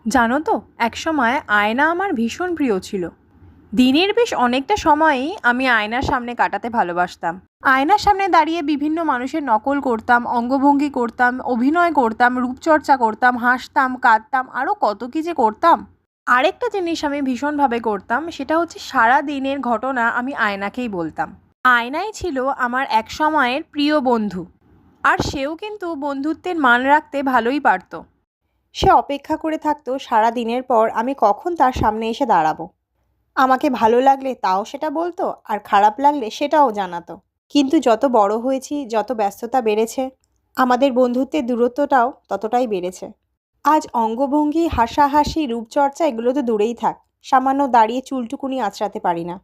জানো তো, একসময় আয়না আমার ভীষণ প্রিয় ছিল। দিনের বেশ অনেকটা সময়ই আমি আয়নার সামনে কাটাতে ভালোবাসতাম। আয়নার সামনে দাঁড়িয়ে বিভিন্ন মানুষের নকল করতাম, অঙ্গভঙ্গি করতাম, অভিনয় করতাম, রূপচর্চা করতাম, হাসতাম, কাঁদতাম, আরও কত কী যে করতাম। আরেকটা জিনিস আমি ভীষণভাবে করতাম, সেটা হচ্ছে সারা দিনের ঘটনা আমি আয়নাকেই বলতাম। আয়নাই ছিল আমার এক সময়ের প্রিয় বন্ধু, আর সেও কিন্তু বন্ধুত্বের মান রাখতে ভালোই পারতো। সে অপেক্ষা করে থাকতো সারা দিনের পর আমি কখন তার সামনে এসে দাঁড়াবো। আমাকে ভালো লাগলে তাও সেটা বলতো, আর খারাপ লাগলে সেটাও জানাতো। কিন্তু যত বড় হয়েছি, যত ব্যস্ততা বেড়েছে, আমাদের বন্ধুত্বের দূরত্বটাও ততটাই বেড়েছে। আজ অঙ্গভঙ্গি, হাসাহাসি, রূপচর্চা এগুলো তো দূরেই থাক, সামান্য দাঁড়িয়ে চুলটুকুনি আঁচড়াতে পারি না।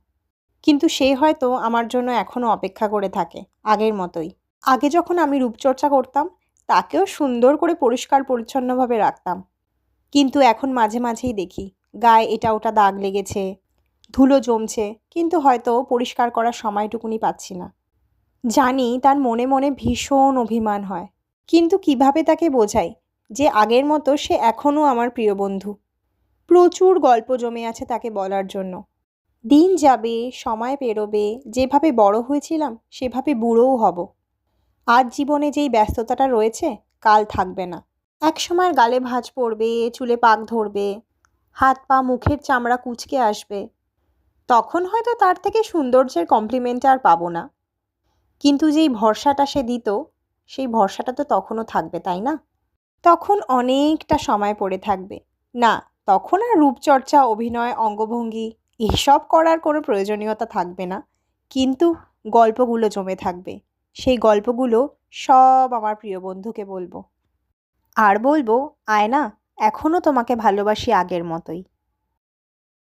কিন্তু সে হয়তো আমার জন্য এখনও অপেক্ষা করে থাকে, আগের মতোই। আগে যখন আমি রূপচর্চা করতাম, তাকেও সুন্দর করে পরিষ্কার পরিচ্ছন্নভাবে রাখতাম। কিন্তু এখন মাঝে মাঝেই দেখি গায়ে এটা ওটা দাগ লেগেছে, ধুলো জমছে, কিন্তু হয়তো পরিষ্কার করার সময়টুকুনি পাচ্ছি না। জানি তার মনে মনে ভীষণ অভিমান হয়, কিন্তু কিভাবে তাকে বোঝাই যে আগের মতো সে এখনও আমার প্রিয় বন্ধু। প্রচুর গল্প জমে আছে তাকে বলার জন্য। দিন যাবে, সময় পেরোবে, যেভাবে বড় হয়েছিলাম সেভাবে বুড়োও হব। আজ জীবনে যেই ব্যস্ততাটা রয়েছে, কাল থাকবে না। একসময় গালে ভাঁজ পড়বে, চুলে পাক ধরবে, হাত পা মুখের চামড়া কুঁচকে আসবে। তখন হয়তো তার থেকে সৌন্দর্যের কমপ্লিমেন্ট আর পাবো না, কিন্তু যেই ভরসাটা সে দিত, সেই ভরসাটা তো তখনও থাকবে, তাই না? তখন অনেকটা সময় পড়ে থাকবে। না, তখন আর রূপচর্চা, অভিনয়, অঙ্গভঙ্গি এসব করার কোনো প্রয়োজনীয়তা থাকবে না। কিন্তু গল্পগুলো জমে থাকবে। সেই গল্পগুলো সব আমার প্রিয় বন্ধুকে বলবো। আর বলবো, আয়না, এখনও তোমাকে ভালোবাসি আগের মতোই।